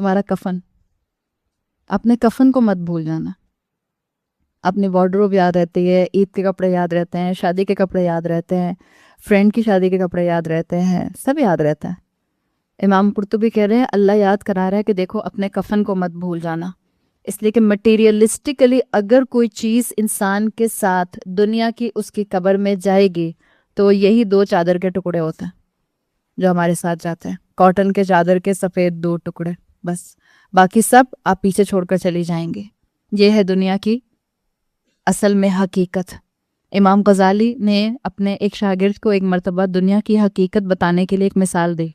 تمہارا کفن. اپنے کفن کو مت بھول جانا. اپنی وارڈروب یاد رہتی ہے، عید کے کپڑے یاد رہتے ہیں، شادی کے کپڑے یاد رہتے ہیں، فرینڈ کی شادی کے کپڑے یاد رہتے ہیں، سب یاد رہتا ہے. امام قرطبی کہہ رہے ہیں اللہ یاد کرا رہا ہے کہ دیکھو اپنے کفن کو مت بھول جانا. اس لیے کہ مٹیریلسٹکلی اگر کوئی چیز انسان کے ساتھ دنیا کی اس کی قبر میں جائے گی تو یہی 2 چادر کے ٹکڑے ہوتے ہیں جو ہمارے ساتھ جاتے ہیں. کاٹن کے چادر کے سفید 2 ٹکڑے بس، باقی سب آپ پیچھے چھوڑ کر چلی جائیں گے. یہ ہے دنیا کی اصل میں حقیقت. امام غزالی نے اپنے ایک شاگرد کو ایک مرتبہ دنیا کی حقیقت بتانے کے لیے ایک مثال دی.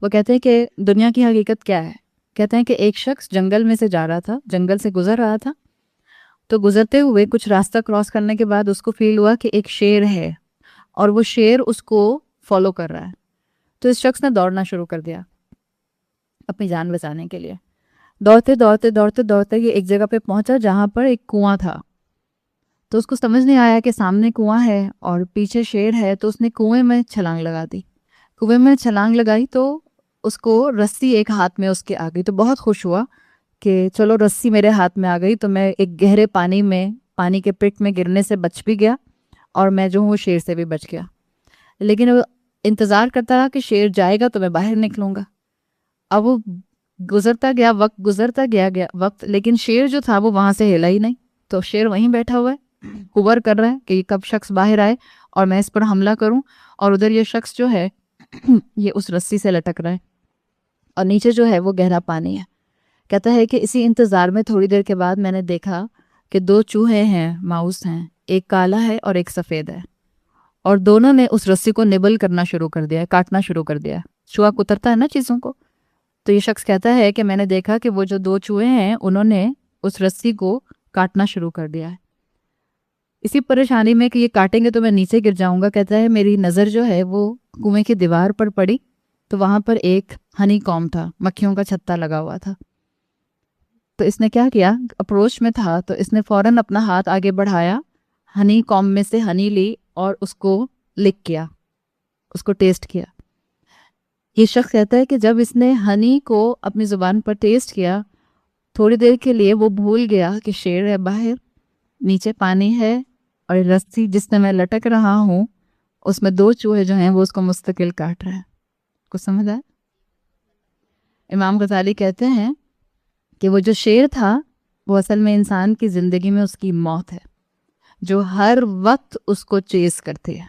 وہ کہتے ہیں کہ دنیا کی حقیقت کیا ہے؟ کہتے ہیں کہ ایک شخص جنگل میں سے جا رہا تھا، جنگل سے گزر رہا تھا، تو گزرتے ہوئے کچھ راستہ کراس کرنے کے بعد اس کو فیل ہوا کہ ایک شیر ہے اور وہ شیر اس کو فالو کر رہا ہے. تو اس شخص نے دوڑنا شروع کر دیا اپنی جان بچانے کے لیے. دوڑتے دوڑتے دوڑتے دوڑتے یہ ایک جگہ پہ پہنچا جہاں پر ایک کنواں تھا. تو اس کو سمجھ نہیں آیا کہ سامنے کنواں ہے اور پیچھے شیر ہے، تو اس نے کنویں میں چھلانگ لگا دی. کنویں میں چھلانگ لگائی تو اس کو رسی ایک ہاتھ میں اس کے آ گئی. تو بہت خوش ہوا کہ چلو رسی میرے ہاتھ میں آ گئی تو میں ایک گہرے پانی کے پٹ میں گرنے سے بچ بھی گیا اور میں جو ہوں شیر سے بھی بچ گیا. لیکن وہ انتظار کرتا رہا کہ شیر جائے گا تو میں باہر نکلوں گا. اب وہ گزرتا گیا وقت، گزرتا گیا وقت، لیکن شیر جو تھا وہ وہاں سے ہلا ہی نہیں. تو شیر وہیں بیٹھا ہوا ہے، ہوور کر رہا ہے کہ کب شخص باہر آئے اور میں اس پر حملہ کروں. اور ادھر یہ شخص جو ہے یہ اس رسی سے لٹک رہا ہے اور نیچے جو ہے وہ گہرا پانی ہے. کہتا ہے کہ اسی انتظار میں تھوڑی دیر کے بعد میں نے دیکھا کہ 2 چوہے ہیں، ماؤس ہیں، ایک کالا ہے اور ایک سفید ہے، اور دونوں نے اس رسی کو نبل کرنا شروع کر دیا، کاٹنا شروع کر دیا. چوہا کترتا ہے نا چیزوں کو. تو یہ شخص کہتا ہے کہ میں نے دیکھا کہ وہ جو 2 چوہے ہیں انہوں نے اس رسی کو کاٹنا شروع کر دیا ہے. اسی پریشانی میں کہ یہ کاٹیں گے تو میں نیچے گر جاؤں گا، کہتا ہے میری نظر جو ہے وہ کنویں کی دیوار پر پڑی تو وہاں پر ایک ہنی کام تھا، مکھیوں کا چھتا لگا ہوا تھا. تو اس نے کیا کیا، اپروچ میں تھا تو اس نے فوراً اپنا ہاتھ آگے بڑھایا، ہنی کام میں سے ہنی لی اور اس کو لک کیا، اس کو ٹیسٹ کیا. یہ شخص کہتا ہے کہ جب اس نے ہنی کو اپنی زبان پر ٹیسٹ کیا تھوڑی دیر کے لیے وہ بھول گیا کہ شیر ہے باہر، نیچے پانی ہے اور رسی جس میں لٹک رہا ہوں اس میں 2 چوہے جو ہیں وہ اس کو مستقل کاٹ رہے ہیں. کچھ سمجھ آیا؟ امام غزالی کہتے ہیں کہ وہ جو شیر تھا وہ اصل میں انسان کی زندگی میں اس کی موت ہے جو ہر وقت اس کو چیز کرتی ہے.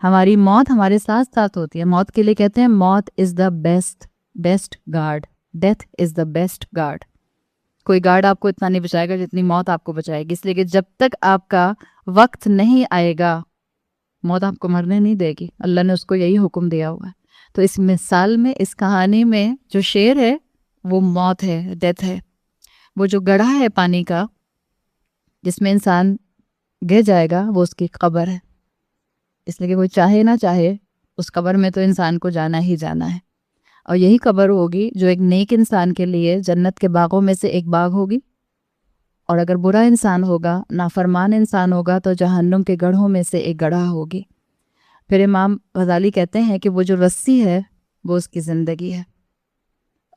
ہماری موت ہمارے ساتھ ساتھ ہوتی ہے. موت کے لیے کہتے ہیں موت is the best guard, death is the best guard. کوئی گارڈ آپ کو اتنا نہیں بچائے گا جتنی موت آپ کو بچائے گی. اس لیے کہ جب تک آپ کا وقت نہیں آئے گا موت آپ کو مرنے نہیں دے گی. اللہ نے اس کو یہی حکم دیا ہوا ہے. تو اس مثال میں، اس کہانی میں جو شیر ہے وہ موت ہے، ڈیتھ ہے. وہ جو گڑھا ہے پانی کا جس میں انسان گر جائے گا وہ اس کی قبر ہے. اس لیے کہ کوئی چاہے نہ چاہے اس قبر میں تو انسان کو جانا ہی جانا ہے. اور یہی قبر ہوگی جو ایک نیک انسان کے لیے جنت کے باغوں میں سے ایک باغ ہوگی، اور اگر برا انسان ہوگا، نافرمان انسان ہوگا تو جہنم کے گڑھوں میں سے ایک گڑھا ہوگی. پھر امام غزالی کہتے ہیں کہ وہ جو رسی ہے وہ اس کی زندگی ہے،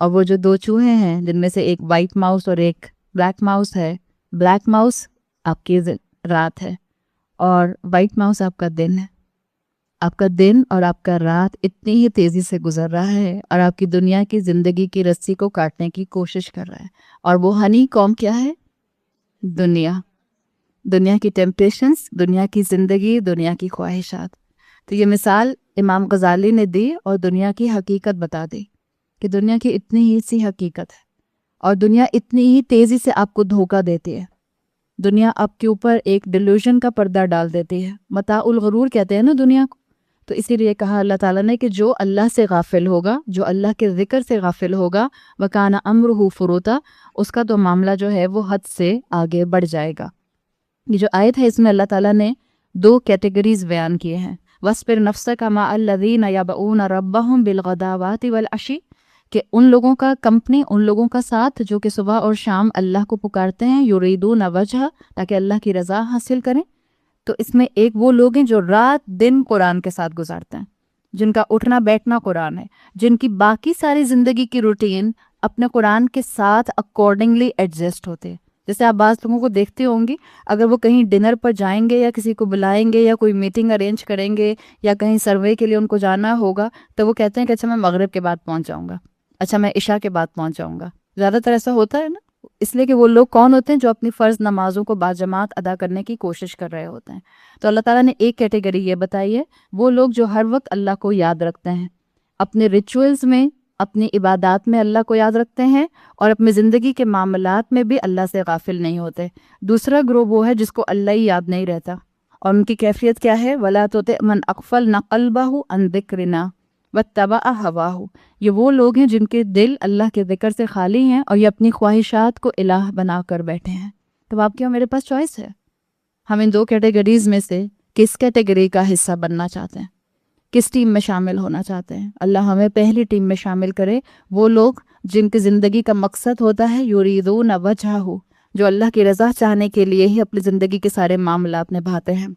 اور وہ جو 2 چوہے ہیں جن میں سے ایک وائٹ ماؤس اور ایک بلیک ماؤس ہے، بلیک ماؤس آپ کی رات ہے اور وائٹ ماؤس آپ کا دن ہے. آپ کا دن اور آپ کا رات اتنی ہی تیزی سے گزر رہا ہے اور آپ کی دنیا کی زندگی کی رسی کو کاٹنے کی کوشش کر رہا ہے. اور وہ ہنی کام کیا ہے؟ دنیا کی ٹیمپٹیشنز، دنیا کی زندگی، دنیا کی خواہشات. تو یہ مثال امام غزالی نے دی اور دنیا کی حقیقت بتا دی کہ دنیا کی اتنی ہی سی حقیقت ہے اور دنیا اتنی ہی تیزی سے آپ کو دھوکہ دیتی ہے. دنیا آپ کے اوپر ایک ڈیلیوژن کا پردہ ڈال دیتی ہے. متاع الغرور کہتے ہیں نا دنیا کو. تو اسی لیے کہا اللہ تعالیٰ نے کہ جو اللہ سے غافل ہوگا، جو اللہ کے ذکر سے غافل ہوگا، وَكَانَ أَمْرُهُ فُرُوطًا، اس کا تو معاملہ جو ہے وہ حد سے آگے بڑھ جائے گا. یہ جو آیت ہے اس میں اللہ تعالیٰ نے 2 کیٹیگریز بیان کیے ہیں. وَاصْبِرْ نَفْسَكَ مَعَ الَّذِينَ يَدْعُونَ رَبَّهُمْ بِالْغَدَاوَاتِ وَالْعَشِيِّ، کہ ان لوگوں کا کمپنی، ان لوگوں کا ساتھ جو کہ صبح اور شام اللہ کو پکارتے ہیں، یریدون وجہ، تاکہ اللہ کی رضا حاصل کریں. تو اس میں ایک وہ لوگ ہیں جو رات دن قرآن کے ساتھ گزارتے ہیں. جن کا اٹھنا بیٹھنا قرآن ہے، جن کی باقی ساری زندگی کی روٹین اپنے قرآن کے ساتھ اکارڈنگلی ایڈجسٹ ہوتے ہیں. جیسے آپ بعض لوگوں کو دیکھتے ہوں گی، اگر وہ کہیں ڈنر پر جائیں گے یا کسی کو بلائیں گے یا کوئی میٹنگ ارینج کریں گے یا کہیں سروے کے لیے ان کو جانا ہوگا تو وہ کہتے ہیں کہ اچھا میں مغرب کے بعد پہنچ جاؤں گا، اچھا میں عشاء کے بعد پہنچ جاؤں گا. زیادہ تر ایسا ہوتا ہے نا، اس لیے کہ وہ لوگ کون ہوتے ہیں جو اپنی فرض نمازوں کو باجماعت ادا کرنے کی کوشش کر رہے ہوتے ہیں. تو اللہ تعالیٰ نے ایک کیٹیگری یہ بتائی ہے، وہ لوگ جو ہر وقت اللہ کو یاد رکھتے ہیں، اپنے ریچولز میں، اپنی عبادات میں اللہ کو یاد رکھتے ہیں اور اپنی زندگی کے معاملات میں بھی اللہ سے غافل نہیں ہوتے. دوسرا گروہ وہ ہے جس کو اللہ ہی یاد نہیں رہتا، اور ان کی کیفیت کیا ہے؟ وَلَا تُطِعْ مَنْ أَغْفَلْنَا قَلْبَهُ عَنْ ذِكْرِنَا وَاتَّبَعَ هَوَاهُ. یہ وہ لوگ ہیں جن کے دل اللہ کے ذکر سے خالی ہیں اور یہ اپنی خواہشات کو الہ بنا کر بیٹھے ہیں. تو آپ کیا میرے پاس چوائس ہے، ہم ان دو کیٹیگریز میں سے کس کیٹیگری کا حصہ بننا چاہتے ہیں، کس ٹیم میں شامل ہونا چاہتے ہیں. اللہ ہمیں پہلی ٹیم میں شامل کرے، وہ لوگ جن کی زندگی کا مقصد ہوتا ہے یریدون وجہہ، جو اللہ کی رضا چاہنے کے لیے ہی اپنی زندگی کے سارے معاملات نبھاتے ہیں.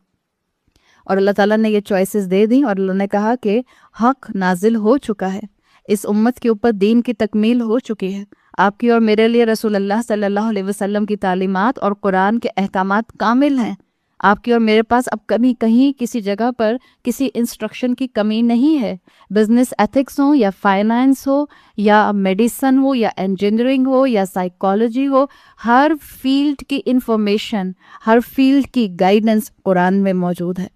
اور اللہ تعالیٰ نے یہ چوائسز دے دیں اور اللہ نے کہا کہ حق نازل ہو چکا ہے، اس امت کے اوپر دین کی تکمیل ہو چکی ہے. آپ کی اور میرے لیے رسول اللہ صلی اللہ علیہ وسلم کی تعلیمات اور قرآن کے احکامات کامل ہیں. آپ کی اور میرے پاس اب کبھی کہیں کسی جگہ پر کسی انسٹرکشن کی کمی نہیں ہے. بزنس ایتھکس ہو یا فائنانس ہو یا میڈیسن ہو یا انجینئرنگ ہو یا سائیکالوجی ہو، ہر فیلڈ کی انفارمیشن، ہر فیلڈ کی گائیڈنس قرآن میں موجود ہے،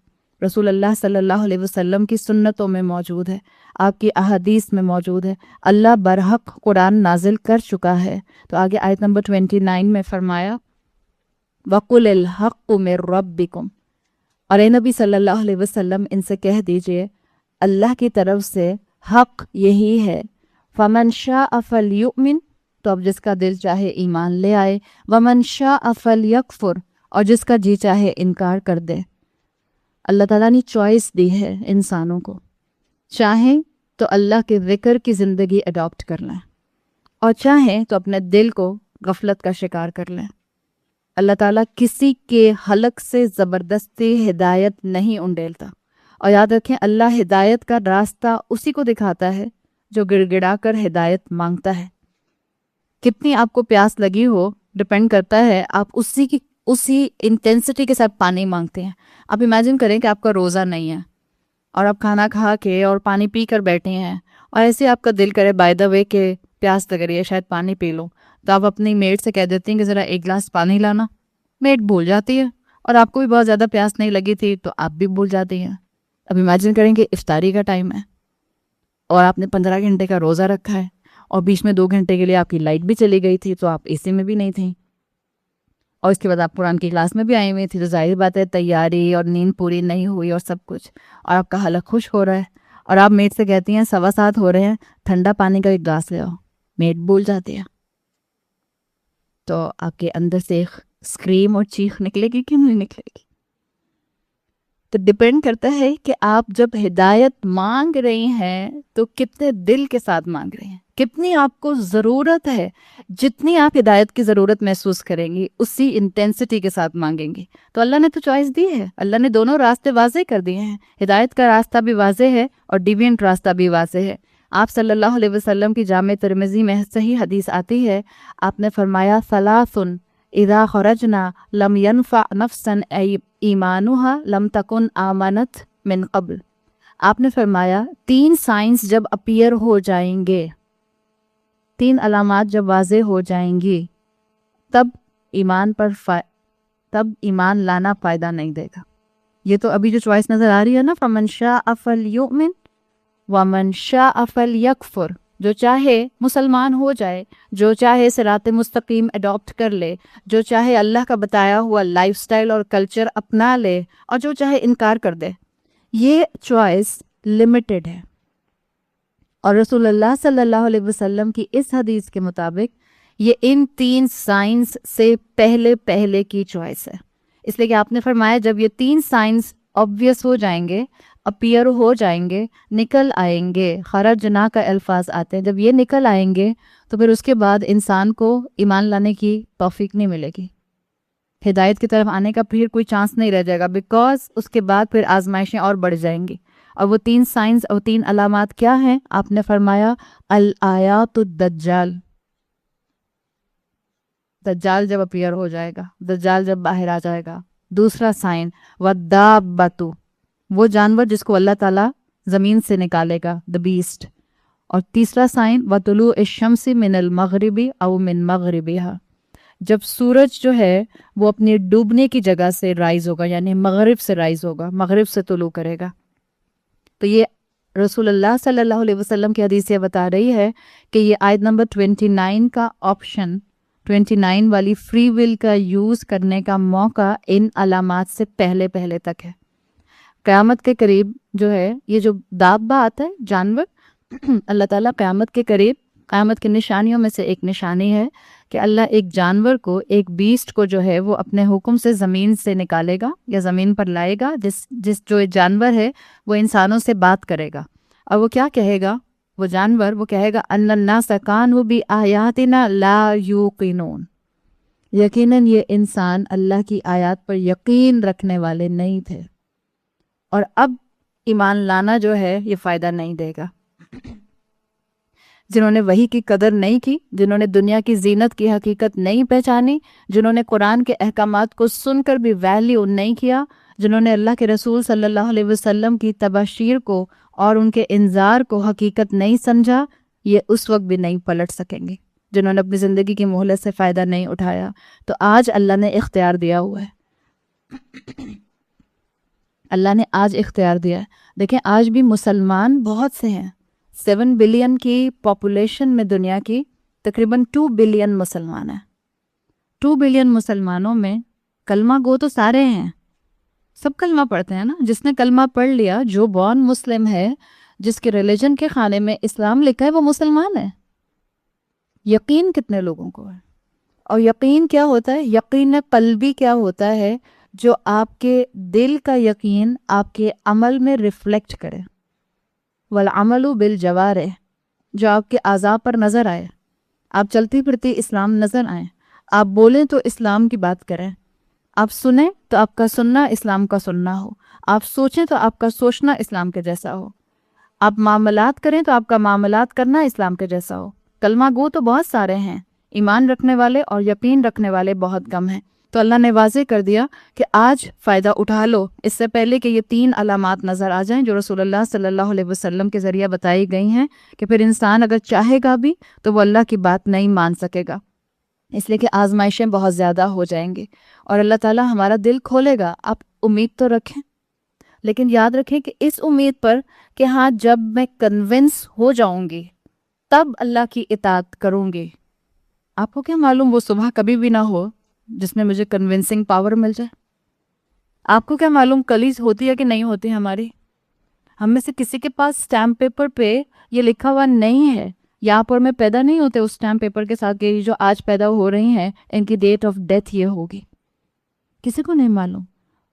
رسول اللہ صلی اللہ علیہ وسلم کی سنتوں میں موجود ہے، آپ کی احادیث میں موجود ہے. اللہ برحق قرآن نازل کر چکا ہے. تو آگے آیت نمبر 29 میں فرمایا وَقُلِ الْحَقُّ مِن رَبِّكُمْ، اور اے نبی صلی اللہ علیہ وسلم ان سے کہہ دیجئے اللہ کی طرف سے حق یہی ہے. فَمَنْ شَاءَ فَلْيُؤْمِنْ، تو اب جس کا دل چاہے ایمان لے آئے، وَمَنْ شَاءَ فَلْيَكْفُرْ، اور جس کا جی چاہے انکار کر دے. اللہ تعالیٰ نے چوائس دی ہے انسانوں کو، چاہیں تو اللہ کے ذکر کی زندگی اڈاپٹ کر لیں اور چاہیں تو اپنے دل کو غفلت کا شکار کر لیں. اللہ تعالیٰ کسی کے حلق سے زبردستی ہدایت نہیں انڈیلتا، اور یاد رکھیں اللہ ہدایت کا راستہ اسی کو دکھاتا ہے جو گڑ گڑا کر ہدایت مانگتا ہے. کتنی آپ کو پیاس لگی ہو ڈپینڈ کرتا ہے آپ اسی انٹینسٹی کے ساتھ پانی مانگتے ہیں. آپ امیجن کریں کہ آپ کا روزہ نہیں ہے اور آپ کھانا کھا کے اور پانی پی کر بیٹھے ہیں اور ایسے آپ کا دل کرے بائی دا وے کہ پیاس لگ رہی ہے شاید پانی پی لوں، تو آپ اپنی میڈ سے کہہ دیتی ہیں کہ ذرا ایک گلاس پانی لانا. میڈ بھول جاتی ہے اور آپ کو بھی بہت زیادہ پیاس نہیں لگی تھی تو آپ بھی بھول جاتی ہیں. اب امیجن کریں کہ افطاری کا ٹائم ہے اور آپ نے 15 گھنٹے کا روزہ رکھا ہے اور بیچ میں 2 گھنٹے کے لیے آپ کی لائٹ بھی چلی گئی تھی تو آپ اے سی میں بھی نہیں تھیں، اور اس کے بعد آپ قرآن کی کلاس میں بھی آئی ہوئی تھی، تو ظاہر بات ہے تیاری اور نیند پوری نہیں ہوئی اور سب کچھ، اور آپ کا حلق خوش ہو رہا ہے اور آپ میٹ سے کہتی ہیں 7:15 ہو رہے ہیں، ٹھنڈا پانی کا ایک گلاس لے آؤ. میٹ بھول جاتی ہے تو آپ کے اندر سے ایک اسکریم اور چیخ نکلے گی کہ نہیں نکلے گی؟ تو ڈپینڈ کرتا ہے کہ آپ جب ہدایت مانگ رہی ہیں تو کتنے دل کے ساتھ مانگ رہی ہیں، کتنی آپ کو ضرورت ہے. جتنی آپ ہدایت کی ضرورت محسوس کریں گی اسی انٹینسٹی کے ساتھ مانگیں گی. تو اللہ نے تو چوائس دی ہے، اللہ نے دونوں راستے واضح کر دیے ہیں. ہدایت کا راستہ بھی واضح ہے اور ڈیوینٹ راستہ بھی واضح ہے. آپ صلی اللہ علیہ وسلم کی جامع ترمذی میں صحیح حدیث آتی ہے، آپ نے فرمایا ثلاث اذا خرجنا لم ينفع نفسا ایمانها لم تکن آمنت من قبل. آپ نے فرمایا 3 سائنس جب اپیئر ہو جائیں گے، 3 علامات جب واضح ہو جائیں گی، تب ایمان لانا فائدہ نہیں دے گا. یہ تو ابھی جو چوائس نظر آ رہی ہے نا، فمن شاء فلیؤمن ومن شاء فلیکفر، جو چاہے مسلمان ہو جائے، جو چاہے صراط مستقیم اڈاپٹ کر لے، جو چاہے اللہ کا بتایا ہوا لائف سٹائل اور کلچر اپنا لے، اور جو چاہے انکار کر دے. یہ چوائس لمیٹڈ ہے، اور رسول اللہ صلی اللہ علیہ وسلم کی اس حدیث کے مطابق یہ ان 3 سائنس سے پہلے کی چوائس ہے. اس لیے کہ آپ نے فرمایا جب یہ 3 سائنس آبویس ہو جائیں گے، اپیئر ہو جائیں گے، نکل آئیں گے، خرجنا کا الفاظ آتے ہیں، جب یہ نکل آئیں گے تو پھر اس کے بعد انسان کو ایمان لانے کی توفیق نہیں ملے گی، ہدایت کی طرف آنے کا پھر کوئی چانس نہیں رہ جائے گا، بیکاز اس کے بعد پھر آزمائشیں اور بڑھ جائیں گی. اور وہ 3 سائنس اور 3 علامات کیا ہیں؟ آپ نے فرمایا الآیات الدجال، دجال جب اپیئر ہو جائے گا، دجال جب باہر آ جائے گا۔ دوسرا سائن والدابۃ، وہ جانور جس کو اللہ تعالیٰ زمین سے نکالے گا، دا بیسٹ۔ اور تیسرا سائن وطلوع الشمس من المغرب او من مغربها، جب سورج جو ہے وہ اپنی ڈوبنے کی جگہ سے رائز ہوگا، یعنی مغرب سے رائز ہوگا، مغرب سے طلوع کرے گا۔ تو یہ رسول اللہ صلی اللہ علیہ وسلم کی حدیث یہ بتا رہی ہے کہ یہ آیت نمبر 29 کا آپشن، 29 والی فری ول کا یوز کرنے کا موقع ان علامات سے پہلے پہلے تک ہے۔ قیامت کے قریب جو ہے یہ جو دابہ آتا ہے جانور، اللہ تعالیٰ قیامت کے قریب، قیامت کی نشانیوں میں سے ایک نشانی ہے کہ اللہ ایک جانور کو، ایک بیسٹ کو جو ہے وہ اپنے حکم سے زمین سے نکالے گا یا زمین پر لائے گا، جس جو جانور ہے وہ انسانوں سے بات کرے گا۔ اور وہ کیا کہے گا؟ وہ جانور وہ کہے گا ان الناس کانوا بآیاتنا لا یوقنون، یقیناً یہ انسان اللہ کی آیات پر یقین رکھنے والے نہیں تھے، اور اب ایمان لانا جو ہے یہ فائدہ نہیں دے گا۔ جنہوں نے وحی کی قدر نہیں کی، جنہوں نے دنیا کی زینت کی حقیقت نہیں پہچانی، جنہوں نے قرآن کے احکامات کو سن کر بھی ویلیو نہیں کیا، جنہوں نے اللہ کے رسول صلی اللہ علیہ وسلم کی تبشیر کو اور ان کے انذار کو حقیقت نہیں سمجھا، یہ اس وقت بھی نہیں پلٹ سکیں گے۔ جنہوں نے اپنی زندگی کی مہلت سے فائدہ نہیں اٹھایا، تو آج اللہ نے اختیار دیا ہوا ہے، اللہ نے آج اختیار دیا ہے۔ دیکھیں آج بھی مسلمان بہت سے ہیں، 7 بلین کی پاپولیشن میں دنیا کی تقریباً 2 بلین مسلمان ہیں۔ 2 بلین مسلمانوں میں کلمہ گو تو سارے ہیں، سب کلمہ پڑھتے ہیں نا۔ جس نے کلمہ پڑھ لیا، جو بورن مسلم ہے، جس کے ریلیجن کے خانے میں اسلام لکھا ہے، وہ مسلمان ہے۔ یقین کتنے لوگوں کو ہے؟ اور یقین کیا ہوتا ہے؟ یقین قلبی کیا ہوتا ہے؟ جو آپ کے دل کا یقین آپ کے عمل میں ریفلیکٹ کرے، والعمل بالجوارح، جو آپ کے اعضاء پر نظر آئے، آپ چلتی پھرتی اسلام نظر آئیں، آپ بولیں تو اسلام کی بات کریں، آپ سنیں تو آپ کا سننا اسلام کا سننا ہو، آپ سوچیں تو آپ کا سوچنا اسلام کے جیسا ہو، آپ معاملات کریں تو آپ کا معاملات کرنا اسلام کے جیسا ہو۔ کلمہ گو تو بہت سارے ہیں، ایمان رکھنے والے اور یقین رکھنے والے بہت کم ہیں۔ تو اللہ نے واضح کر دیا کہ آج فائدہ اٹھا لو، اس سے پہلے کہ یہ 3 علامات نظر آ جائیں جو رسول اللہ صلی اللہ علیہ وسلم کے ذریعہ بتائی گئی ہیں، کہ پھر انسان اگر چاہے گا بھی تو وہ اللہ کی بات نہیں مان سکے گا، اس لیے کہ آزمائشیں بہت زیادہ ہو جائیں گی اور اللہ تعالیٰ ہمارا دل کھولے گا۔ آپ امید تو رکھیں، لیکن یاد رکھیں کہ اس امید پر کہ ہاں جب میں کنونس ہو جاؤں گی تب اللہ کی اطاعت کروں گی۔ آپ کو کیا معلوم وہ صبح کبھی بھی نہ ہو جس میں مجھے کنونسنگ پاور مل جائے؟ آپ کو کیا معلوم کلیز ہوتی ہے کہ نہیں ہوتی ہماری؟ ہم میں سے کسی کے پاس سٹیمپ پیپر پہ یہ لکھا ہوا نہیں ہے، یا آپ اور میں پیدا نہیں ہوتے اس سٹیمپ پیپر کے ساتھ کہ جو آج پیدا ہو رہی ہیں ان کی ڈیٹ آف ڈیتھ یہ ہوگی، کسی کو نہیں معلوم۔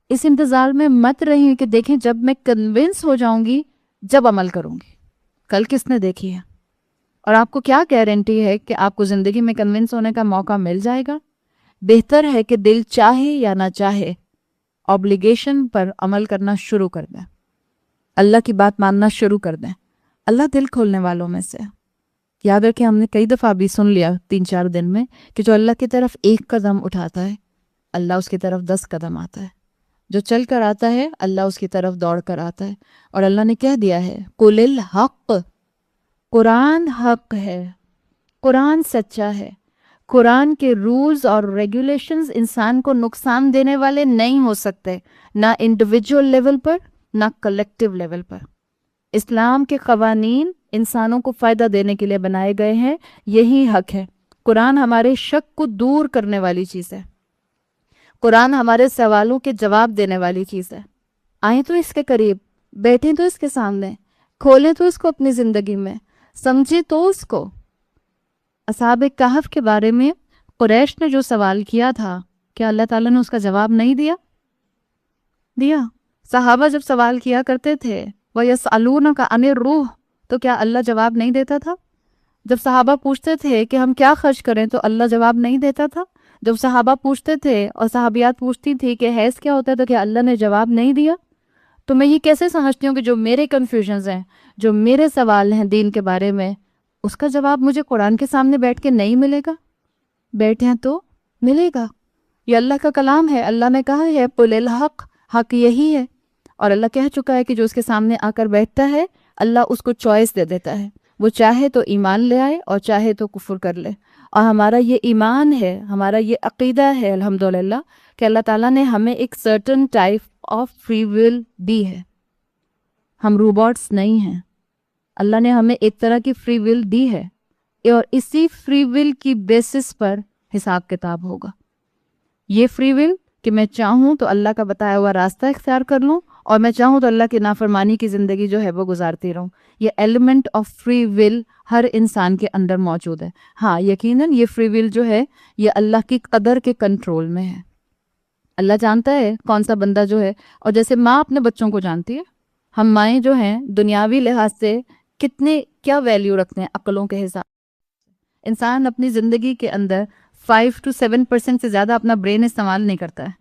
اس انتظار میں مت رہی کہ دیکھیں جب میں کنونس ہو جاؤں گی جب عمل کروں گی۔ کل کس نے دیکھی ہے؟ اور آپ کو کیا گارنٹی ہے کہ آپ کو زندگی میں کنونس ہونے کا موقع مل جائے گا؟ بہتر ہے کہ دل چاہے یا نہ چاہے اوبلیگیشن پر عمل کرنا شروع کر دیں، اللہ کی بات ماننا شروع کر دیں۔ اللہ دل کھولنے والوں میں سے۔ یاد رکھیں ہم نے کئی دفعہ بھی سن لیا 3-4 دن میں کہ جو اللہ کی طرف 1 قدم اٹھاتا ہے اللہ اس کی طرف 10 قدم آتا ہے، جو چل کر آتا ہے اللہ اس کی طرف دوڑ کر آتا ہے۔ اور اللہ نے کہہ دیا ہے قُلِ الْحَقُّ، قرآن حق ہے، قرآن سچا ہے۔ قرآن کے رولز اور ریگولیشنز انسان کو نقصان دینے والے نہیں ہو سکتے، نہ انڈیویجول لیول پر نہ کلیکٹیو لیول پر۔ اسلام کے قوانین انسانوں کو فائدہ دینے کے لیے بنائے گئے ہیں، یہی حق ہے۔ قرآن ہمارے شک کو دور کرنے والی چیز ہے، قرآن ہمارے سوالوں کے جواب دینے والی چیز ہے۔ آئیں تو اس کے قریب، بیٹھیں تو اس کے سامنے، کھولیں تو اس کو اپنی زندگی میں، سمجھیں تو اس کو۔ اصحاب کہف کے بارے میں قریش نے جو سوال کیا تھا، کیا اللہ تعالیٰ نے اس کا جواب نہیں دیا؟ صحابہ جب سوال کیا کرتے تھے وَيَسْأَلُونَكَ عَنِ الرُّوحِ، تو کیا اللہ جواب نہیں دیتا تھا؟ جب صحابہ پوچھتے تھے کہ ہم کیا خرچ کریں تو اللہ جواب نہیں دیتا تھا؟ جب صحابہ پوچھتے تھے اور صحابیات پوچھتی تھی کہ حیض کیا ہوتا ہے تو کیا اللہ نے جواب نہیں دیا؟ تو میں یہ کیسے سمجھتی ہوں کہ جو میرے کنفیوژنز ہیں، جو میرے سوال ہیں دین کے بارے میں، اس کا جواب مجھے قرآن کے سامنے بیٹھ کے نہیں ملے گا؟ بیٹھے ہیں تو ملے گا. یہ اللہ کا کلام ہے. اللہ نے کہا ہے قل الحق، حق یہی ہے. اور اللہ کہہ چکا ہے کہ جو اس کے سامنے آ کر بیٹھتا ہے اللہ اس کو چوائس دے دیتا ہے، وہ چاہے تو ایمان لے آئے اور چاہے تو کفر کر لے. اور ہمارا یہ ایمان ہے، ہمارا یہ عقیدہ ہے الحمدللہ کہ اللہ تعالیٰ نے ہمیں ایک certain type of free will دی ہے. ہم روبوٹس نہیں ہیں. اللہ نے ہمیں ایک طرح کی فری ول دی ہے اور اسی فری ول کی بیسس پر حساب کتاب ہوگا. یہ فری ول کہ میں چاہوں تو اللہ کا بتایا ہوا راستہ اختیار کر لوں اور میں چاہوں تو اللہ کی نافرمانی کی زندگی جو ہے وہ گزارتی رہوں. یہ ایلیمنٹ آف فری ول ہر انسان کے اندر موجود ہے. ہاں یقیناً یہ فری ول جو ہے یہ اللہ کی قدر کے کنٹرول میں ہے. اللہ جانتا ہے کون سا بندہ جو ہے، اور جیسے ماں اپنے بچوں کو جانتی ہے، ہم مائیں جو ہیں دنیاوی لحاظ سے کتنے کیا ویلیو رکھتے ہیں عقلوں کے حساب. انسان اپنی زندگی کے اندر 5 to 7% سے زیادہ اپنا برین استعمال نہیں کرتا ہے.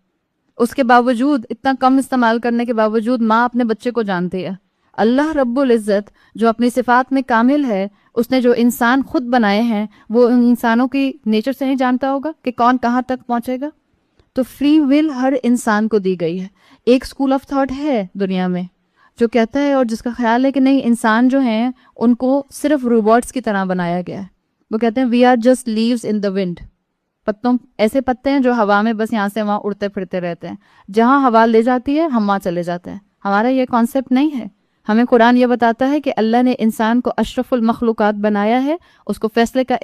اس کے باوجود اتنا کم استعمال کرنے کے باوجود ماں اپنے بچے کو جانتی ہے. اللہ رب العزت جو اپنی صفات میں کامل ہے، اس نے جو انسان خود بنائے ہیں وہ ان انسانوں کی نیچر سے نہیں جانتا ہوگا کہ کون کہاں تک پہنچے گا. تو فری ول ہر انسان کو دی گئی ہے. ایک اسکول آف تھاٹ ہے دنیا میں جو کہتا ہے اور جس کا خیال ہے کہ نہیں انسان جو ہیں ان کو صرف روبوٹس کی طرح بنایا گیا ہے. وہ کہتے ہیں we are just leaves in the wind. پتوں ایسے پتے ہیں جو ہوا میں بس یہاں سے وہاں اڑتے پھرتے رہتے ہیں، جہاں ہوا لے جاتی ہے ہم وہاں چلے جاتے ہیں. ہمارا یہ کانسیپٹ نہیں ہے. ہمیں قرآن یہ بتاتا ہے کہ اللہ نے انسان کو اشرف المخلوقات بنایا ہے، اس کو فیصلے کا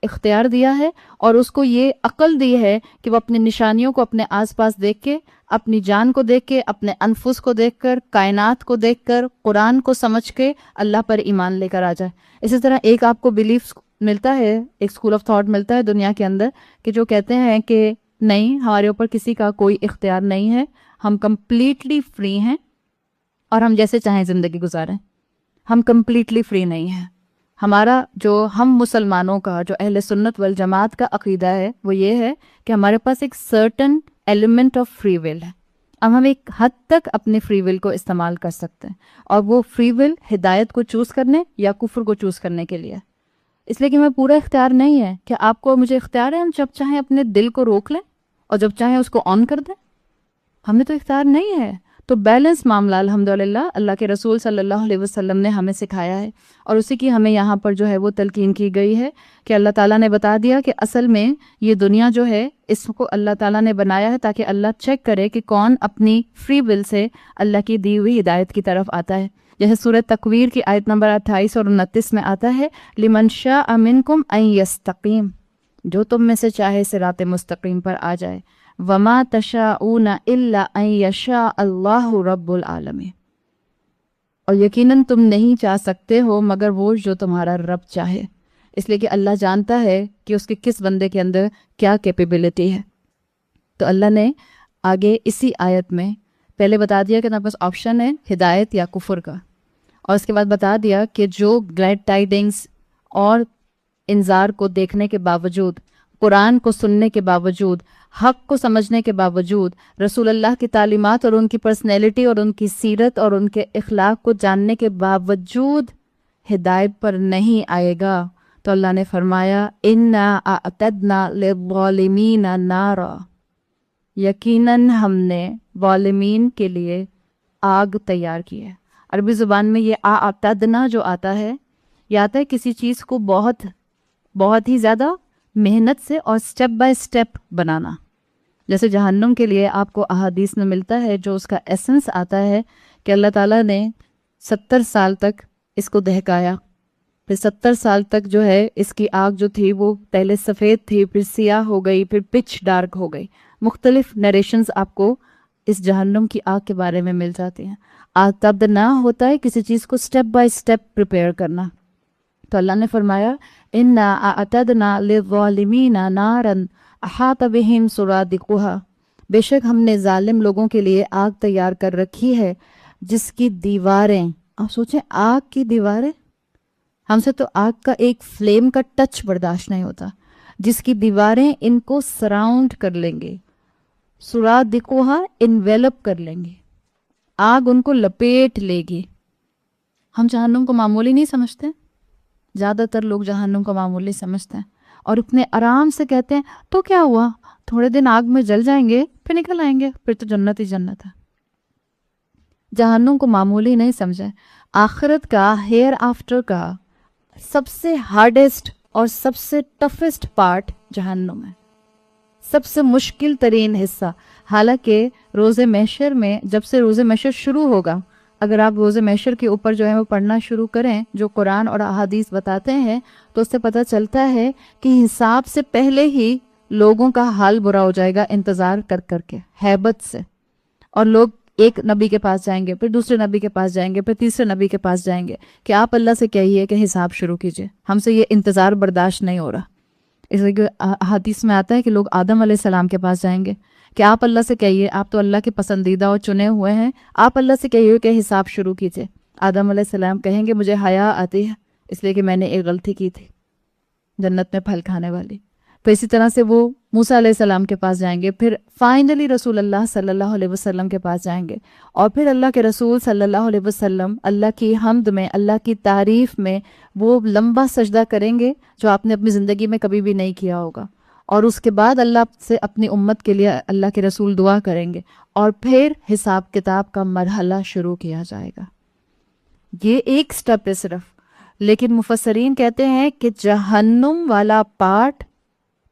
اختیار دیا ہے اور اس کو یہ عقل دی ہے کہ وہ اپنی نشانیوں کو اپنے آس پاس دیکھ کے، اپنی جان کو دیکھ کے، اپنے انفس کو دیکھ کر، کائنات کو دیکھ کر، قرآن کو سمجھ کے اللہ پر ایمان لے کر آ جائے. اسی طرح ایک آپ کو بلیف ملتا ہے، ایک اسکول آف تھاٹ ملتا ہے دنیا کے اندر کہ جو کہتے ہیں کہ نہیں ہمارے اوپر کسی کا کوئی اختیار نہیں ہے، ہم کمپلیٹلی فری ہیں اور ہم جیسے چاہیں زندگی گزاریں. ہم کمپلیٹلی فری نہیں ہیں. ہمارا جو ہم مسلمانوں کا جو اہل سنت والجماعت کا عقیدہ ہے وہ یہ ہے کہ ہمارے پاس ایک سرٹن ایلیمنٹ آف فری ول ہے. اب ہم ایک حد تک اپنے فری ول کو استعمال کر سکتے ہیں اور وہ فری ول ہدایت کو چوز کرنے یا کفر کو چوز کرنے کے لیے. اس لیے کہ میں پورا اختیار نہیں ہے کہ آپ کو مجھے اختیار ہے ہم جب چاہیں اپنے دل کو روک لیں اور جب چاہیں اس کو آن کر دیں. ہمیں تو اختیار نہیں ہے. تو بیلنس معاملہ الحمدللہ اللہ کے رسول صلی اللہ علیہ وسلم نے ہمیں سکھایا ہے اور اسی کی ہمیں یہاں پر جو ہے وہ تلقین کی گئی ہے کہ اللہ تعالیٰ نے بتا دیا کہ اصل میں یہ دنیا جو ہے اس کو اللہ تعالیٰ نے بنایا ہے تاکہ اللہ چیک کرے کہ کون اپنی فری ول سے اللہ کی دی ہوئی ہدایت کی طرف آتا ہے. جیسے سورہ تکویر کی آیت نمبر 28 اور 29 میں آتا ہے لمن شاء منکم ان یستقیم، جو تم میں سے چاہے صراط مستقیم پر آ جائے. وما تشاءون الا ان یشاء اللہ رب العالمین، اور یقیناً تم نہیں چاہ سکتے ہو مگر وہ جو تمہارا رب چاہے. اس لیے کہ اللہ جانتا ہے کہ اس کے کس بندے کے اندر کیا کیپیبلٹی ہے. تو اللہ نے آگے اسی آیت میں پہلے بتا دیا کہ ہمارے پاس آپشن ہے ہدایت یا کفر کا، اور اس کے بعد بتا دیا کہ جو گلیڈ ٹائیڈنگز اور انذار کو دیکھنے کے باوجود، قرآن کو سننے کے باوجود، حق کو سمجھنے کے باوجود، رسول اللہ کی تعلیمات اور ان کی پرسنالٹی اور ان کی سیرت اور ان کے اخلاق کو جاننے کے باوجود ہدایت پر نہیں آئے گا تو اللہ نے فرمایا انا اعتدنا للظالمین نارا، یقیناً ہم نے ظالمین کے لیے آگ تیار کی ہے. عربی زبان میں یہ اعتدنا جو آتا ہے یہ آتا ہے کسی چیز کو بہت بہت ہی زیادہ محنت سے اور سٹیپ بائی سٹیپ بنانا. جیسے جہنم کے لیے آپ کو احادیث میں ملتا ہے جو اس کا ایسنس آتا ہے کہ اللہ تعالیٰ نے 70 سال تک اس کو دہکایا، پھر 70 سال تک جو ہے اس کی آگ جو تھی وہ پہلے سفید تھی، پھر سیاہ ہو گئی، پھر پچ ڈارک ہو گئی. مختلف نریشنز آپ کو اس جہنم کی آگ کے بارے میں مل جاتی ہیں. اعتدنا ہوتا ہے کسی چیز کو سٹیپ بائی سٹیپ پریپیئر کرنا. تو اللہ نے فرمایا انا اعتدنا للظالمین نارا احاط بہم سرادقها، بے شک ہم نے ظالم لوگوں کے لیے آگ تیار کر رکھی ہے جس کی دیواریں، آپ سوچیں آگ کی دیواریں، ہم سے تو آگ کا ایک فلیم کا ٹچ برداشت نہیں ہوتا، جس کی دیواریں ان کو سراؤنڈ کر لیں گے، سرادقها انویلپ کر لیں گے. آگ ان کو لپیٹ لے گی. ہم جہنم کو معمولی نہیں سمجھتے، زیادہ تر لوگ جہنم کو معمولی سمجھتے ہیں اور اتنے آرام سے کہتے ہیں تو کیا ہوا، تھوڑے دن آگ میں جل جائیں گے پھر نکل آئیں گے، پھر تو جنت ہی جنت ہے. جہنم کو معمولی نہیں سمجھے. آخرت کا، ہیئر آفٹر کا سب سے ہارڈسٹ اور سب سے ٹفسٹ پارٹ جہنم ہے، سب سے مشکل ترین حصہ. حالانکہ روز محشر میں، جب سے روز محشر شروع ہوگا، اگر آپ روز محشر کے اوپر جو ہے وہ پڑھنا شروع کریں جو قرآن اور احادیث بتاتے ہیں، تو اس سے پتہ چلتا ہے کہ حساب سے پہلے ہی لوگوں کا حال برا ہو جائے گا انتظار کر کر کے، ہیبت سے. اور لوگ ایک نبی کے پاس جائیں گے، پھر دوسرے نبی کے پاس جائیں گے، پھر تیسرے نبی کے پاس جائیں گے کہ آپ اللہ سے کہیے کہ حساب شروع کیجئے، ہم سے یہ انتظار برداشت نہیں ہو رہا. اس لیے حدیث میں آتا ہے کہ لوگ آدم علیہ السلام کے پاس جائیں گے کہ آپ اللہ سے کہیے، آپ تو اللہ کے پسندیدہ اور چنے ہوئے ہیں، آپ اللہ سے کہیے کہ حساب شروع کیجئے. آدم علیہ السلام کہیں گے مجھے حیا آتی ہے اس لیے کہ میں نے ایک غلطی کی تھی جنت میں پھل کھانے والی. تو اسی طرح سے وہ موسیٰ علیہ السلام کے پاس جائیں گے، پھر فائنلی رسول اللہ صلی اللہ علیہ وسلم کے پاس جائیں گے، اور پھر اللہ کے رسول صلی اللہ علیہ وسلم اللہ کی حمد میں، اللہ کی تعریف میں وہ لمبا سجدہ کریں گے جو آپ نے اپنی زندگی میں کبھی بھی نہیں کیا ہوگا. اور اس کے بعد اللہ سے اپنی امت کے لیے اللہ کے رسول دعا کریں گے، اور پھر حساب کتاب کا مرحلہ شروع کیا جائے گا. یہ ایک سٹیپ ہے صرف. لیکن مفسرین کہتے ہیں کہ جہنم والا پارٹ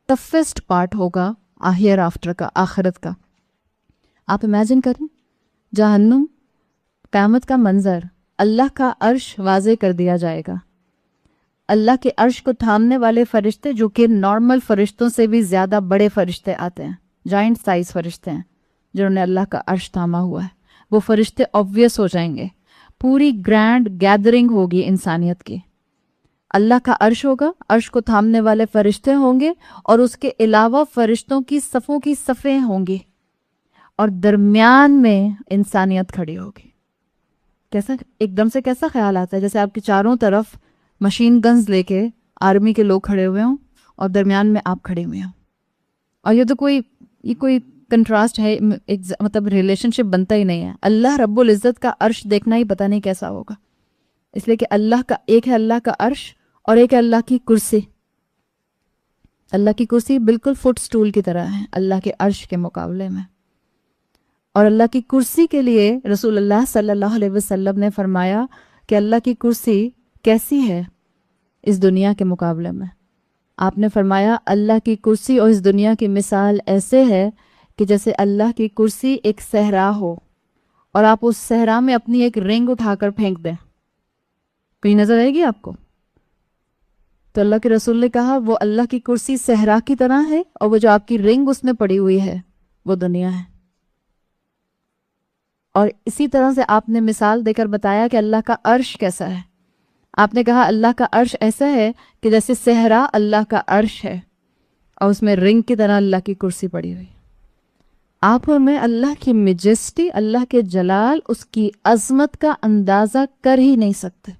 ٹفسٹ پارٹ ہوگا ہیئر آفٹر کا، آخرت کا. آپ امیجن کریں جہنم، قیامت کا منظر، اللہ کا عرش واضح کر دیا جائے گا، اللہ کے عرش کو تھامنے والے فرشتے جو کہ نارمل فرشتوں سے بھی زیادہ بڑے فرشتے آتے ہیں، جائنٹ سائز فرشتے ہیں جنہوں نے اللہ کا عرش تھاما ہوا ہے، وہ فرشتے آبویس ہو جائیں گے. پوری گرینڈ گیدرنگ ہوگی انسانیت کی. اللہ کا عرش ہوگا، عرش کو تھامنے والے فرشتے ہوں گے، اور اس کے علاوہ فرشتوں کی صفوں کی صفیں ہوں گی، اور درمیان میں انسانیت کھڑی ہوگی. کیسا ایک دم سے کیسا خیال آتا ہے، جیسے آپ کے چاروں طرف مشین گنز لے کے آرمی کے لوگ کھڑے ہوئے ہوں اور درمیان میں آپ کھڑے ہوئے ہوں. اور یہ تو کوئی کنٹراسٹ ہے، مطلب ریلیشن شپ بنتا ہی نہیں ہے. اللہ رب العزت کا عرش دیکھنا ہی پتہ نہیں کیسا ہوگا، اس لیے کہ ایک ہے اللہ کا عرش اور ایک ہے اللہ کی کرسی. اللہ کی کرسی بالکل فٹ سٹول کی طرح ہے اللہ کے عرش کے مقابلے میں. اور اللہ کی کرسی کے لیے رسول اللہ صلی اللہ علیہ وسلم نے فرمایا کہ اللہ کی کرسی کیسی ہے اس دنیا کے مقابلے میں. آپ نے فرمایا اللہ کی کرسی اور اس دنیا کی مثال ایسے ہے کہ جیسے اللہ کی کرسی ایک صحرا ہو اور آپ اس صحرا میں اپنی ایک رنگ اٹھا کر پھینک دیں. کہیں نظر آئے گی آپ کو؟ تو اللہ کے رسول نے کہا وہ اللہ کی کرسی صحرا کی طرح ہے، اور وہ جو آپ کی رنگ اس میں پڑی ہوئی ہے وہ دنیا ہے. اور اسی طرح سے آپ نے مثال دے کر بتایا کہ اللہ کا عرش کیسا ہے. آپ نے کہا اللہ کا عرش ایسا ہے کہ جیسے صحرا اللہ کا عرش ہے اور اس میں رنگ کی طرح اللہ کی کرسی پڑی ہوئی. آپ میں اللہ کی میجسٹی، اللہ کے جلال، اس کی عظمت کا اندازہ کر ہی نہیں سکتے.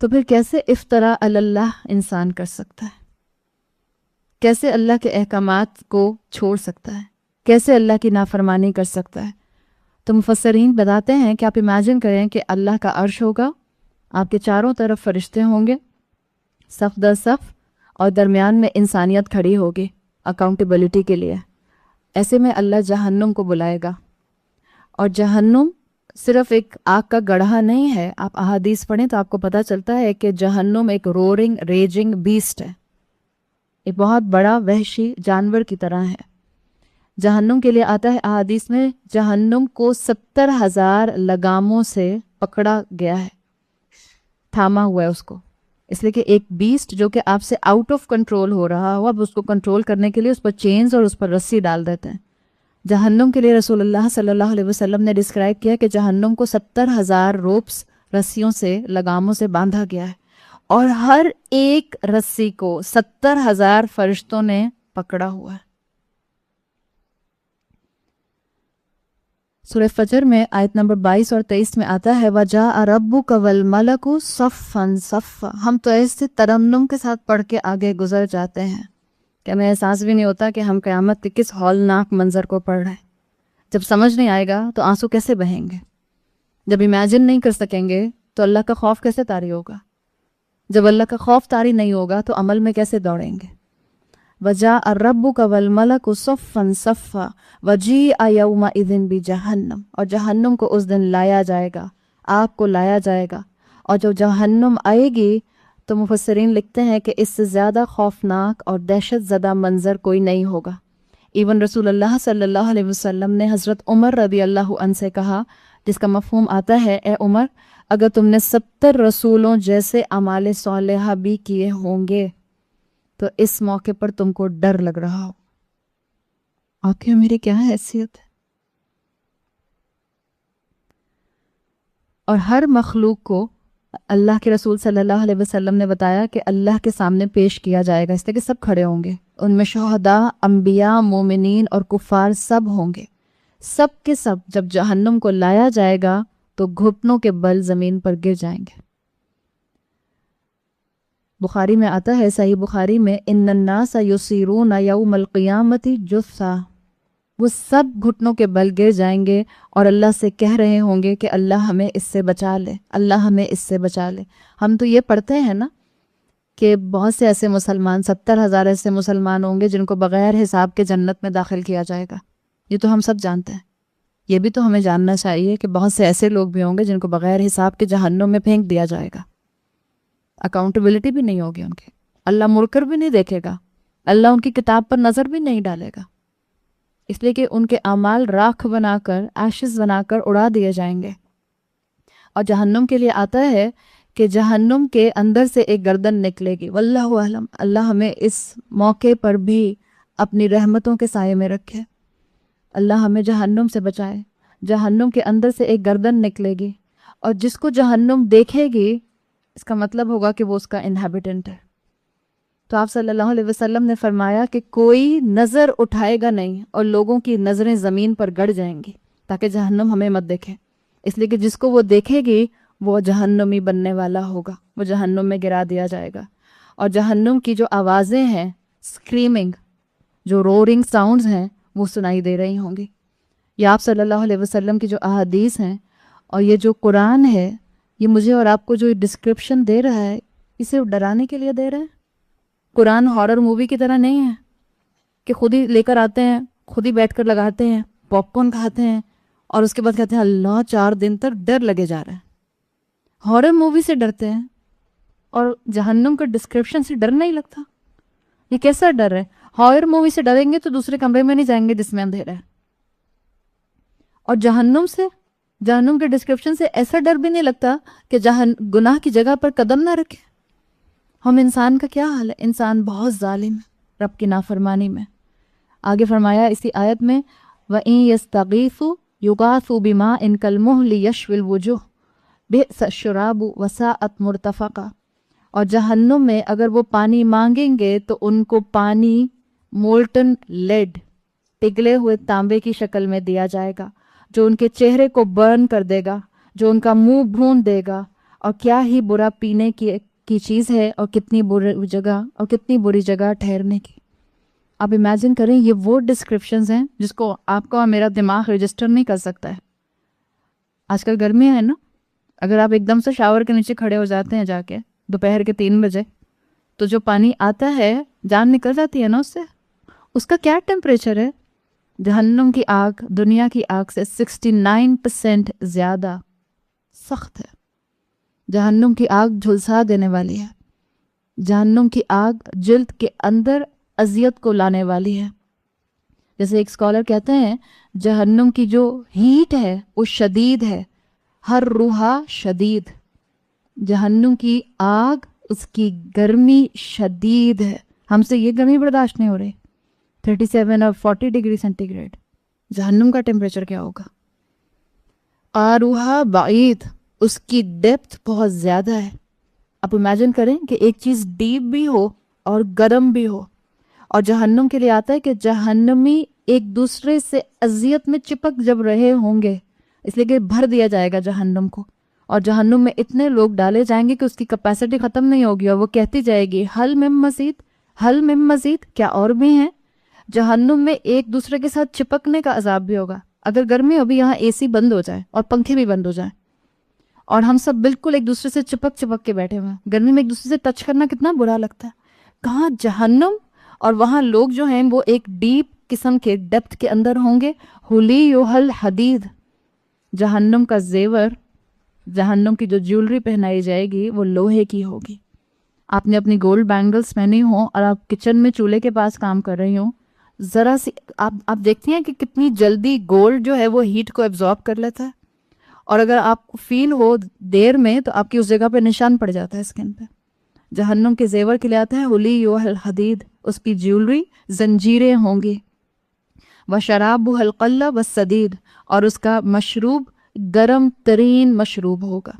تو پھر کیسے افتراء علی اللہ انسان کر سکتا ہے؟ کیسے اللہ کے احکامات کو چھوڑ سکتا ہے؟ کیسے اللہ کی نافرمانی کر سکتا ہے؟ تو مفسرین بتاتے ہیں کہ آپ امیجن کریں کہ اللہ کا عرش ہوگا، آپ کے چاروں طرف فرشتے ہوں گے صف در صف، اور درمیان میں انسانیت کھڑی ہوگی اکاؤنٹیبلٹی کے لیے. ایسے میں اللہ جہنم کو بلائے گا، اور جہنم صرف ایک آگ کا گڑھا نہیں ہے. آپ احادیث پڑھیں تو آپ کو پتہ چلتا ہے کہ جہنم ایک رورنگ ریجنگ بیسٹ ہے، ایک بہت بڑا وحشی جانور کی طرح ہے. جہنم کے لیے آتا ہے احادیث میں جہنم کو 70,000 لگاموں سے پکڑا گیا ہے، تھاما ہوا ہے اس کو. اس لیے کہ ایک بیسٹ جو کہ آپ سے آؤٹ آف کنٹرول ہو رہا ہو، اب اس کو کنٹرول کرنے کے لیے اس پر چینز اور اس پر رسی ڈال دیتے ہیں. جہنم کے لیے رسول اللہ صلی اللہ علیہ وسلم نے ڈسکرائب کیا کہ جہنم کو 70,000 روپس، رسیوں سے، لگاموں سے باندھا گیا ہے، اور ہر ایک رسی کو 70,000 فرشتوں نے پکڑا ہوا ہے. سورہ فجر میں آیت نمبر 22 اور 23 میں آتا ہے وَجَاءَ رَبُّكَ وَالْمَلَكُ صَفًّا صَفًّا. ہم تو ایسے ترنم کے ساتھ پڑھ کے آگے گزر جاتے ہیں کہ ہمیں احساس بھی نہیں ہوتا کہ ہم قیامت کے کس ہولناک منظر کو پڑھ رہے ہیں. جب سمجھ نہیں آئے گا تو آنسو کیسے بہیں گے؟ جب امیجن نہیں کر سکیں گے تو اللہ کا خوف کیسے طاری ہوگا؟ جب اللہ کا خوف طاری نہیں ہوگا تو عمل میں کیسے دوڑیں گے؟ وَجَاءَ رَبُّكَ وَالْمَلَكُ صَفًّا صَفًّا وَجِيءَ يَوْمَئِذٍ بِجَهَنَّمَ، اور جہنم کو اس دن لایا جائے گا، آگ کو لایا جائے گا، اور جب جہنم آئے گی تو مفسرین لکھتے ہیں کہ اس سے زیادہ خوفناک اور دہشت زدہ منظر کوئی نہیں ہوگا۔ ایون رسول اللہ صلی اللہ علیہ وسلم نے حضرت عمر رضی اللہ عنہ سے کہا، جس کا مفہوم آتا ہے، اے عمر، اگر تم نے 70 رسولوں جیسے اعمال صالحہ بھی کیے ہوں گے تو اس موقع پر تم کو ڈر لگ رہا ہو۔ آخر میری کیا حیثیت ہے؟ اور ہر مخلوق کو اللہ کے رسول صلی اللہ علیہ وسلم نے بتایا کہ اللہ کے سامنے پیش کیا جائے گا، اس لیے کہ سب کھڑے ہوں گے، ان میں شہداء، انبیاء، مومنین اور کفار سب ہوں گے، سب کے سب جب جہنم کو لایا جائے گا تو گھٹنوں کے بل زمین پر گر جائیں گے۔ بخاری میں آتا ہے، صحیح بخاری میں، ان الناس یصیرون یوم القیامت جثا، وہ سب گھٹنوں کے بل گر جائیں گے اور اللہ سے کہہ رہے ہوں گے کہ اللہ ہمیں اس سے بچا لے، اللہ ہمیں اس سے بچا لے۔ ہم تو یہ پڑھتے ہیں نا کہ بہت سے ایسے مسلمان، 70,000 ایسے مسلمان ہوں گے جن کو بغیر حساب کے جنت میں داخل کیا جائے گا، یہ تو ہم سب جانتے ہیں۔ یہ بھی تو ہمیں جاننا چاہیے کہ بہت سے ایسے لوگ بھی ہوں گے جن کو بغیر حساب کے جہنم میں پھینک دیا جائے گا، اکاؤنٹیبلٹی بھی نہیں ہوگی ان کی، اللہ مڑ کر بھی نہیں دیکھے گا، اللہ ان کی کتاب پر نظر بھی نہیں ڈالے گا، اس لیے کہ ان کے اعمال راکھ بنا کر، ایشز بنا کر اڑا دیے جائیں گے۔ اور جہنم کے لیے آتا ہے کہ جہنم کے اندر سے ایک گردن نکلے گی، واللہ اعلم، اللہ ہمیں اس موقع پر بھی اپنی رحمتوں کے سائے میں رکھے، اللہ ہمیں جہنم سے بچائے۔ جہنم کے اندر سے ایک گردن نکلے گی، اور جس کو جہنم دیکھے گی اس کا مطلب ہوگا کہ وہ اس کا انہیبیٹنٹ ہے۔ تو آپ صلی اللہ علیہ وسلم نے فرمایا کہ کوئی نظر اٹھائے گا نہیں اور لوگوں کی نظریں زمین پر گڑ جائیں گی تاکہ جہنم ہمیں مت دیکھے، اس لیے کہ جس کو وہ دیکھے گی وہ جہنمی بننے والا ہوگا، وہ جہنم میں گرا دیا جائے گا۔ اور جہنم کی جو آوازیں ہیں، اسکریمنگ، جو رورنگ ساؤنڈز ہیں، وہ سنائی دے رہی ہوں گی۔ یہ آپ صلی اللہ علیہ وسلم کی جو احادیث ہیں اور یہ جو قرآن ہے، یہ مجھے اور آپ کو جو ڈسکرپشن دے رہا ہے، اسے ڈرانے کے لیے دے رہا ہے۔ قرآن ہارر مووی کی طرح نہیں ہے کہ خود ہی لے کر آتے ہیں، خود ہی بیٹھ کر لگاتے ہیں، پاپ کارن کھاتے ہیں اور اس کے بعد کہتے ہیں اللہ 4 دن تک ڈر لگے جا رہا ہے۔ ہارر مووی سے ڈرتے ہیں اور جہنم کا ڈسکرپشن سے ڈر نہیں لگتا؟ یہ کیسا ڈر ہے؟ ہارر مووی سے ڈریں گے تو دوسرے کمرے میں نہیں جائیں گے جس میں اندھیرا ہے، اور جہنم سے، جہنم کے ڈسکرپشن سے ایسا ڈر بھی نہیں لگتا کہ گناہ کی جگہ پر قدم نہ رکھے۔ ہم انسان کا کیا حال ہے؟ انسان بہت ظالم ہے رب کی نافرمانی میں۔ آگے فرمایا اسی آیت میں، وَإِن يَسْتَغِيثُوا يُغَاثُوا بِمَاءٍ كَالْمُهْلِ يَشْوِي الْوُجُوهَ بِئْسَ الشَّرَابُ وَسَاءَتْ مُرْتَفَقًا، اور جہنم میں اگر وہ پانی مانگیں گے تو ان کو پانی مولٹن لیڈ، پگھلے ہوئے تانبے کی شکل میں دیا جائے گا، جو ان کے چہرے کو برن کر دے گا، جو ان کا منہ بھون دے گا، اور کیا ہی برا پینے کی چیز ہے، اور کتنی بری جگہ ٹھہرنے کی۔ آپ امیجن کریں، یہ وہ ڈسکرپشنز ہیں جس کو آپ کا اور میرا دماغ رجسٹر نہیں کر سکتا ہے۔ آج کل گرمیاں ہیں نا، اگر آپ ایک دم سے شاور کے نیچے کھڑے ہو جاتے ہیں جا کے دوپہر کے 3 بجے، تو جو پانی آتا ہے جان نکل جاتی ہے نا اس سے۔ اس کا کیا ٹیمپریچر ہے؟ جہنم کی آگ دنیا کی آگ سے 69% زیادہ سخت ہے۔ جہنم کی آگ جھلسا دینے والی ہے، جہنم کی آگ جلد کے اندر اذیت کو لانے والی ہے۔ جیسے ایک اسکالر کہتے ہیں، جہنم کی جو ہیٹ ہے وہ شدید ہے، ہر روحا شدید، جہنم کی آگ، اس کی گرمی شدید ہے، ہم سے یہ گرمی برداشت نہیں ہو رہی، 37 اور 40 ڈگری سینٹی گریڈ۔ جہنم کا ٹیمپریچر کیا ہوگا؟ آروہا بعید، اس کی ڈیپتھ بہت زیادہ ہے۔ آپ امیجن کریں کہ ایک چیز ڈیپ بھی ہو اور گرم بھی ہو، اور جہنم کے لیے آتا ہے کہ جہنمی ایک دوسرے سے اذیت میں چپک جب رہے ہوں گے، اس لیے کہ بھر دیا جائے گا جہنم کو، اور جہنم میں اتنے لوگ ڈالے جائیں گے کہ اس کی کیپیسٹی ختم نہیں ہوگی، اور وہ کہتی جائے گی حل من مزید، حل من مزید، کیا اور بھی ہیں؟ جہنم میں ایک دوسرے کے ساتھ چپکنے کا عذاب بھی ہوگا، اگر گرمی ابھی یہاں اے سی بند ہو جائے اور پنکھے بھی بند ہو جائیں اور ہم سب بالکل ایک دوسرے سے چپک چپک کے بیٹھے ہوئے ہیں، گرمی میں ایک دوسرے سے ٹچ کرنا کتنا برا لگتا ہے. کہاں جہنم، اور وہاں لوگ جو ہیں وہ ایک ڈیپ قسم کے ڈیپتھ کے اندر ہوں گے. حلیہل حدید، جہنم کا زیور، جہنم کی جو جیولری پہنائی جائے گی وہ لوہے کی ہوگی. آپ نے اپنی گولڈ بینگلز پہنی ہوں اور آپ کچن میں چولہے کے پاس کام کر رہی ہوں، ذرا سی آپ دیکھتی ہیں کہ کتنی جلدی گولڈ جو ہے وہ ہیٹ کو ایبزارب کر لیتا ہے، اور اگر آپ کو فیل ہو دیر میں تو آپ کی اس جگہ پہ نشان پڑ جاتا ہے اسکن پہ. جہنم کے زیور کے لیے آتا ہے حلیہل حدید، اس کی جیولری زنجیریں ہوں گی. وشرابہ القلہ والسدید، اور اس کا مشروب گرم ترین مشروب ہوگا.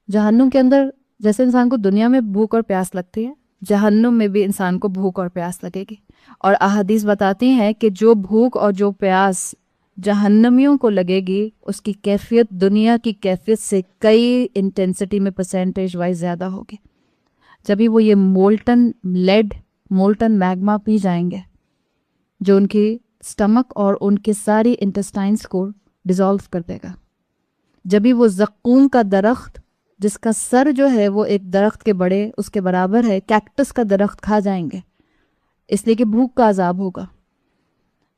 جہنم کے اندر جیسے انسان کو دنیا میں بھوک اور پیاس لگتی ہے، جہنم میں بھی انسان کو بھوک اور پیاس لگے گی. اور احادیث بتاتی ہیں کہ جو بھوک اور جو پیاس جہنمیوں کو لگے گی اس کی کیفیت دنیا کی کیفیت سے کئی انٹینسٹی میں پرسنٹیج وائز زیادہ ہوگی. جبھی وہ یہ مولٹن لیڈ، مولٹن میگما پی جائیں گے جو ان کی سٹمک اور ان کے ساری انٹسٹائنز کو ڈیزالو کر دے گا. جبھی وہ زقوم کا درخت جس کا سر جو ہے وہ ایک درخت کے بڑے اس کے برابر ہے، کیکٹس کا درخت کھا جائیں گے اس لیے کہ بھوک کا عذاب ہوگا.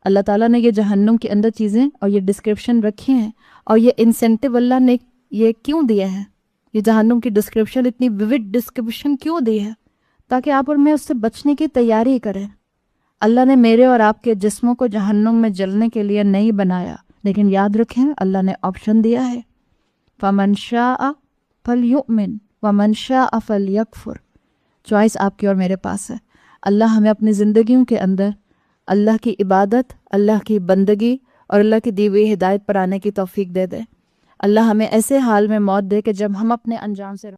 اللہ تعالیٰ نے یہ جہنم کے اندر چیزیں اور یہ ڈسکرپشن رکھی ہیں، اور یہ انسینٹیو اللہ نے یہ کیوں دیا ہے، یہ جہنم کی ڈسکرپشن اتنی ویوڈ ڈسکرپشن کیوں دی ہے؟ تاکہ آپ اور میں اس سے بچنے کی تیاری کریں. اللہ نے میرے اور آپ کے جسموں کو جہنم میں جلنے کے لیے نہیں بنایا، لیکن یاد رکھیں اللہ نے آپشن دیا ہے، فَمَنْ شَاءَ فَلْيُؤْمِنْ وَمَنْ شَاءَ فَلْيَكْفُرْ. چوائس آپ کی اور میرے پاس ہے. اللہ ہمیں اپنی زندگیوں کے اندر اللہ کی عبادت، اللہ کی بندگی اور اللہ کی دی ہوئی ہدایت پر آنے کی توفیق دے دے. اللہ ہمیں ایسے حال میں موت دے کہ جب ہم اپنے انجام سے